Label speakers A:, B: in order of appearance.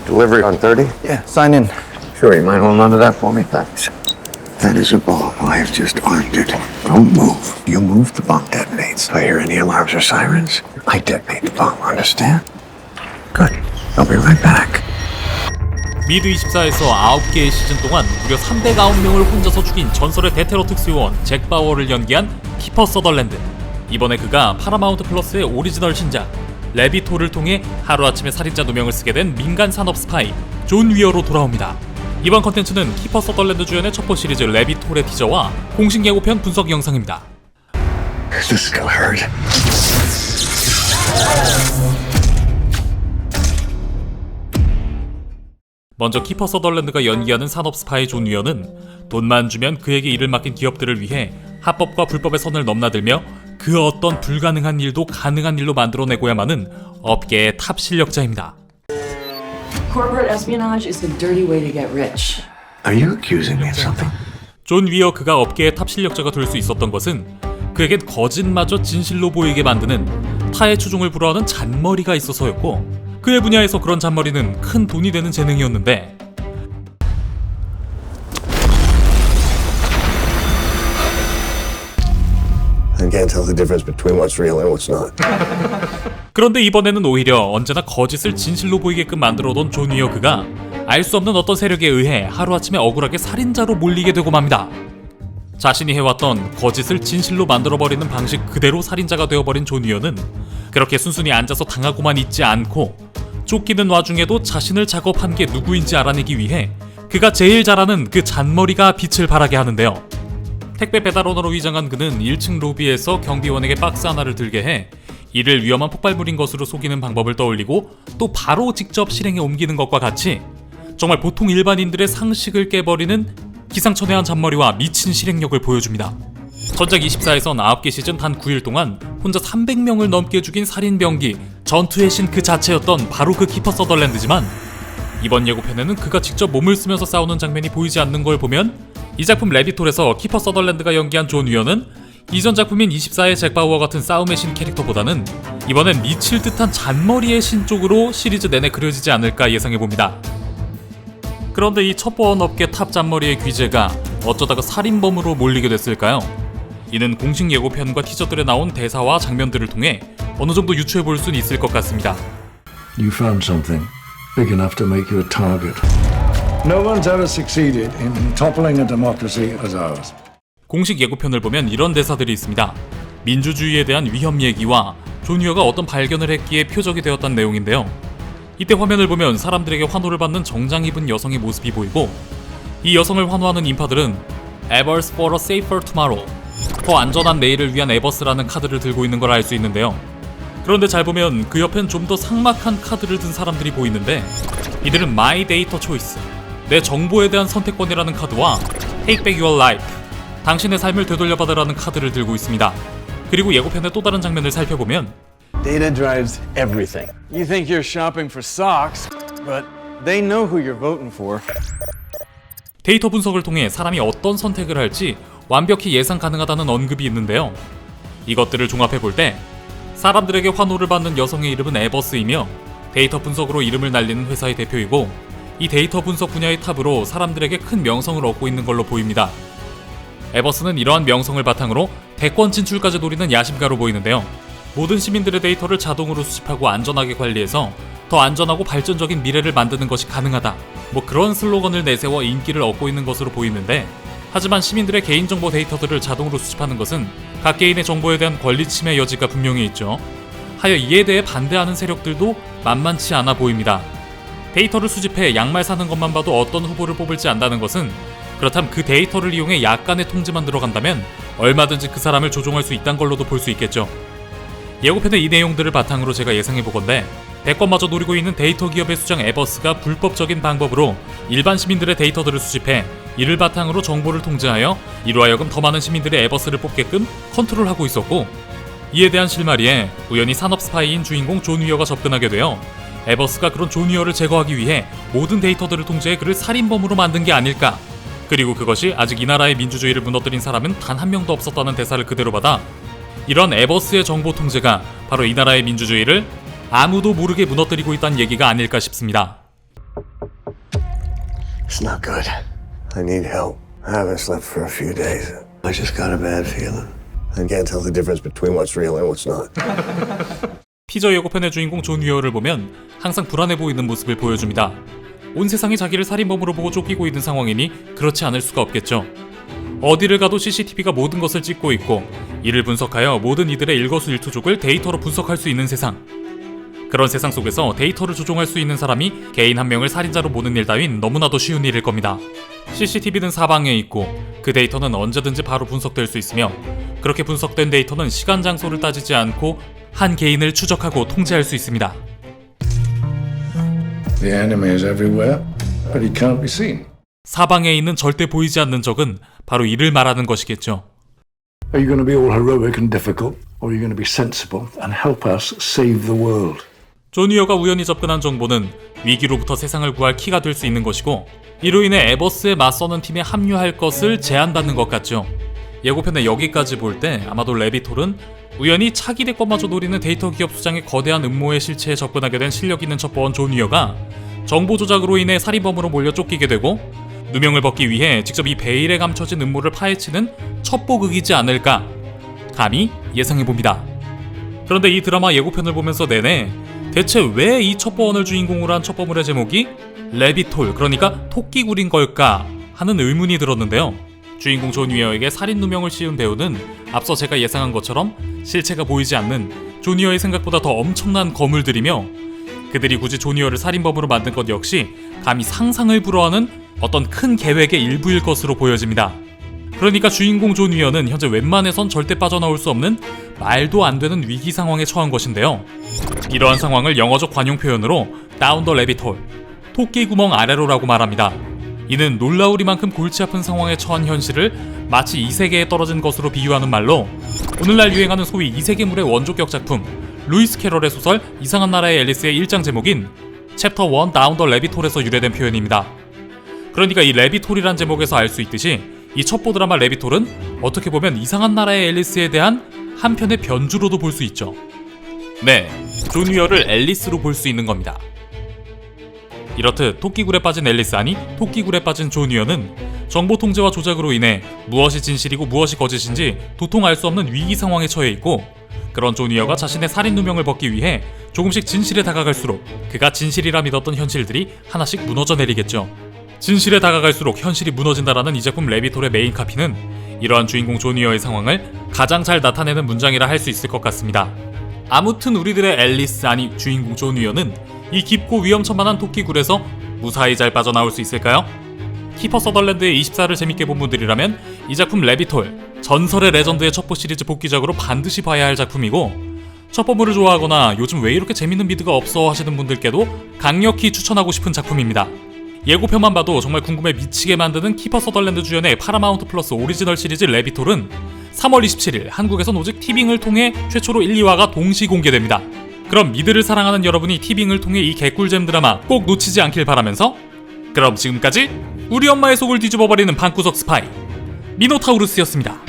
A: Delivery on 30?
B: Yeah, sign in.
A: Sure, you mind holding on to that for me? Thanks. That is a bomb. I have just armed it. Don't move. You move, the bomb detonates. If I hear any alarms or sirens, I detonate the bomb, understand? Good. I'll be right back.
C: 미드24에서 9개의 시즌 동안 무려 309명을 혼자서 죽인 전설의 대테러 특수요원 잭 바워를 연기한 키퍼 서덜랜드. 이번에 그가 파라마운트 플러스의 오리지널 신작 레비토를 통해 하루아침에 살인자 누명을 쓰게 된 민간 산업 스파이 존 위어로 돌아옵니다. 이번 컨텐츠는 키퍼 서덜랜드 주연의 첩보 시리즈 레비톨의 티저와 공식 예고편 분석 영상입니다.
A: Does this still hurt?
C: 먼저 키퍼 서덜랜드가 연기하는 산업 스파이 존 위어는 돈만 주면 그에게 일을 맡긴 기업들을 위해 합법과 불법의 선을 넘나들며 그 어떤 불가능한 일도 가능한 일로 만들어내고야만은 업계의 탑 실력자입니다.
D: Corporate espionage is the dirty way to get rich.
A: Are you accusing me of something?
C: 존 위어 그가 업계의 탑 실력자가 될 수 있었던 것은 그에겐 거짓마저 진실로 보이게 만드는 타의 추종을 불허하는 잔머리가 있어서였고, 그의 분야에서 그런 잔머리는 큰 돈이 되는 재능이었는데,
A: I can't tell the difference between what's real and what's not.
C: 그런데 이번에는 오히려 언제나 거짓을 진실로 보이게끔 만들어둔 존 위어 그가 알 수 없는 어떤 세력에 의해 하루아침에 억울하게 살인자로 몰리게 되고 맙니다. 자신이 해왔던 거짓을 진실로 만들어버리는 방식 그대로 살인자가 되어버린 존 위어는 그렇게 순순히 앉아서 당하고만 있지 않고 쫓기는 와중에도 자신을 작업한 게 누구인지 알아내기 위해 그가 제일 잘하는 그 잔머리가 빛을 발하게 하는데요. 택배 배달원으로 위장한 그는 1층 로비에서 경비원에게 박스 하나를 들게 해 이를 위험한 폭발물인 것으로 속이는 방법을 떠올리고 또 바로 직접 실행에 옮기는 것과 같이 정말 보통 일반인들의 상식을 깨버리는 기상천외한 잔머리와 미친 실행력을 보여줍니다. 전작 24에선 9개 시즌 단 9일 동안 혼자 300명을 넘게 죽인 살인병기, 전투의 신 그 자체였던 바로 그 키퍼 서덜랜드지만, 이번 예고편에는 그가 직접 몸을 쓰면서 싸우는 장면이 보이지 않는 걸 보면 이 작품 레비톨에서 키퍼 서덜랜드가 연기한 존 위어는 이전 작품인 24의 잭 바우어 같은 싸움의 신 캐릭터보다는 이번엔 미칠 듯한 잔머리의 신 쪽으로 시리즈 내내 그려지지 않을까 예상해봅니다. 그런데 이 첩보원 업계 탑 잔머리의 귀재가 어쩌다가 살인범으로 몰리게 됐을까요? 이는 공식 예고편과 티저들에 나온 대사와 장면들을 통해 어느 정도 유추해볼 수는 있을 것 같습니다.
E: You found something big enough to make you a target. No one's ever succeeded in toppling a democracy as ours.
C: 공식 예고편을 보면 이런 대사들이 있습니다. 민주주의에 대한 위험 얘기와 존 위어가 어떤 발견을 했기에 표적이 되었다는 내용인데요. 이때 화면을 보면 사람들에게 환호를 받는 정장 입은 여성의 모습이 보이고, 이 여성을 환호하는 인파들은 Evers for a safer tomorrow, 더 안전한 내일을 위한 에버스라는 카드를 들고 있는 걸 알 수 있는데요. 그런데 잘 보면 그 옆엔 좀 더 삭막한 카드를 든 사람들이 보이는데, 이들은 My Data Choice, 내 정보에 대한 선택권이라는 카드와 Take Back Your Life, 당신의 삶을 되돌려받으라는 카드를 들고 있습니다. 그리고 예고편의 또 다른 장면을 살펴보면
F: Data drives everything. You think you're shopping for socks, but they know who you're voting for.
C: 데이터 분석을 통해 사람이 어떤 선택을 할지 완벽히 예상 가능하다는 언급이 있는데요. 이것들을 종합해볼 때 사람들에게 환호를 받는 여성의 이름은 에버스이며 데이터 분석으로 이름을 날리는 회사의 대표이고, 이 데이터 분석 분야의 탑으로 사람들에게 큰 명성을 얻고 있는 걸로 보입니다. 에버스는 이러한 명성을 바탕으로 대권 진출까지 노리는 야심가로 보이는데요. 모든 시민들의 데이터를 자동으로 수집하고 안전하게 관리해서 더 안전하고 발전적인 미래를 만드는 것이 가능하다, 뭐 그런 슬로건을 내세워 인기를 얻고 있는 것으로 보이는데, 하지만 시민들의 개인정보 데이터들을 자동으로 수집하는 것은 각 개인의 정보에 대한 권리 침해 여지가 분명히 있죠. 하여 이에 대해 반대하는 세력들도 만만치 않아 보입니다. 데이터를 수집해 양말 사는 것만 봐도 어떤 후보를 뽑을지 안다는 것은, 그렇다면 그 데이터를 이용해 약간의 통제만 들어간다면 얼마든지 그 사람을 조종할 수 있다는 걸로도 볼 수 있겠죠. 예고편의 이 내용들을 바탕으로 제가 예상해보건대, 대권마저 노리고 있는 데이터 기업의 수장 에버스가 불법적인 방법으로 일반 시민들의 데이터들을 수집해 이를 바탕으로 정보를 통제하여 이로 하여금 더 많은 시민들의 에버스를 뽑게끔 컨트롤하고 있었고, 이에 대한 실마리에 우연히 산업 스파이인 주인공 존 위어가 접근하게 되어 에버스가 그런 존 위어를 제거하기 위해 모든 데이터들을 통제해 그를 살인범으로 만든 게 아닐까, 그리고 그것이 아직 이 나라의 민주주의를 무너뜨린 사람은 단 한 명도 없었다는 대사를 그대로 받아 이런 에버스의 정보 통제가 바로 이 나라의 민주주의를 아무도 모르게 무너뜨리고 있다는 얘기가 아닐까 싶습니다.
A: It's not good. I need help. I haven't slept for a few days. I just got a bad feeling. I can't tell the difference between what's real and what's not.
C: 피저 예고편의 주인공 존 위어를 보면 항상 불안해 보이는 모습을 보여줍니다. 온 세상이 자기를 살인범으로 보고 쫓기고 있는 상황이니 그렇지 않을 수가 없겠죠. 어디를 가도 CCTV가 모든 것을 찍고 있고 이를 분석하여 모든 이들의 일거수일투족을 데이터로 분석할 수 있는 세상. 그런 세상 속에서 데이터를 조종할 수 있는 사람이 개인 한 명을 살인자로 보는 일 따윈 너무나도 쉬운 일일 겁니다. CCTV는 사방에 있고 그 데이터는 언제든지 바로 분석될 수 있으며 그렇게 분석된 데이터는 시간 장소를 따지지 않고 한 개인을 추적하고 통제할 수 있습니다.
E: The enemy is everywhere, but he can't be seen.
C: 사방에 있는 절대 보이지 않는 적은 바로 이를 말하는 것이겠죠.
E: Are you going to be all heroic and difficult, or are you going to be sensible and help us save the world?
C: 존 위어가 우연히 접근한 정보는 위기로부터 세상을 구할 키가 될 수 있는 것이고 이로 인해 에버스에 맞서는 팀에 합류할 것을 제안받는 것 같죠. 예고편에 여기까지 볼 때 아마도 레비톨은 우연히 차기대 것마저 노리는 데이터 기업 수장의 거대한 음모의 실체에 접근하게 된 실력 있는 첩보원 존 위어가 정보 조작으로 인해 살인범으로 몰려 쫓기게 되고 누명을 벗기 위해 직접 이 베일에 감춰진 음모를 파헤치는 첩보극이지 않을까 감히 예상해봅니다. 그런데 이 드라마 예고편을 보면서 내내 대체 왜 이 첩보원을 주인공으로 한 첩보물의 제목이 레비톨, 그러니까 토끼굴인 걸까 하는 의문이 들었는데요. 주인공 존 위어에게 살인 누명을 씌운 배우는 앞서 제가 예상한 것처럼 실체가 보이지 않는 존 위어의 생각보다 더 엄청난 거물들이며 그들이 굳이 존 위어를 살인범으로 만든 것 역시 감히 상상을 불허하는 어떤 큰 계획의 일부일 것으로 보여집니다. 그러니까 주인공 존 위어는 현재 웬만해선 절대 빠져나올 수 없는 말도 안 되는 위기 상황에 처한 것인데요. 이러한 상황을 영어적 관용 표현으로 Down the Rabbit Hole, 토끼 구멍 아래로라고 말합니다. 이는 놀라우리만큼 골치 아픈 상황에 처한 현실을 마치 이세계에 떨어진 것으로 비유하는 말로 오늘날 유행하는 소위 이세계물의 원조격 작품 루이스 캐럴의 소설 이상한 나라의 앨리스의 1장 제목인 챕터 1 Down the Rabbit Hole에서 유래된 표현입니다. 그러니까 이 레비톨이란 제목에서 알 수 있듯이 이 첩보 드라마 레비톨은 어떻게 보면 이상한 나라의 앨리스에 대한 한편의 변주로도 볼 수 있죠. 네, 존 위어를 앨리스로 볼 수 있는 겁니다. 이렇듯 토끼굴에 빠진 앨리스, 아니 토끼굴에 빠진 존 위어는 정보 통제와 조작으로 인해 무엇이 진실이고 무엇이 거짓인지 도통 알 수 없는 위기 상황에 처해 있고 그런 존 위어가 자신의 살인 누명을 벗기 위해 조금씩 진실에 다가갈수록 그가 진실이라 믿었던 현실들이 하나씩 무너져 내리겠죠. 진실에 다가갈수록 현실이 무너진다라는 이 작품 레비톨의 메인 카피는 이러한 주인공 존 위어의 상황을 가장 잘 나타내는 문장이라 할 수 있을 것 같습니다. 아무튼 우리들의 앨리스, 아니 주인공 존 위어는 이 깊고 위험천만한 토끼굴에서 무사히 잘 빠져나올 수 있을까요? 키퍼 서덜랜드의 24를 재밌게 본 분들이라면 이 작품 레비톨, 전설의 레전드의 첩보 시리즈 복귀작으로 반드시 봐야 할 작품이고 첩보물을 좋아하거나 요즘 왜 이렇게 재밌는 미드가 없어 하시는 분들께도 강력히 추천하고 싶은 작품입니다. 예고편만 봐도 정말 궁금해 미치게 만드는 키퍼 서덜랜드 주연의 파라마운트 플러스 오리지널 시리즈 레비톨은 3월 27일 한국에선 오직 티빙을 통해 최초로 1, 2화가 동시 공개됩니다. 그럼 미드를 사랑하는 여러분이 티빙을 통해 이 개꿀잼 드라마 꼭 놓치지 않길 바라면서 그럼 지금까지 우리 엄마의 속을 뒤집어버리는 방구석 스파이 미노타우루스였습니다.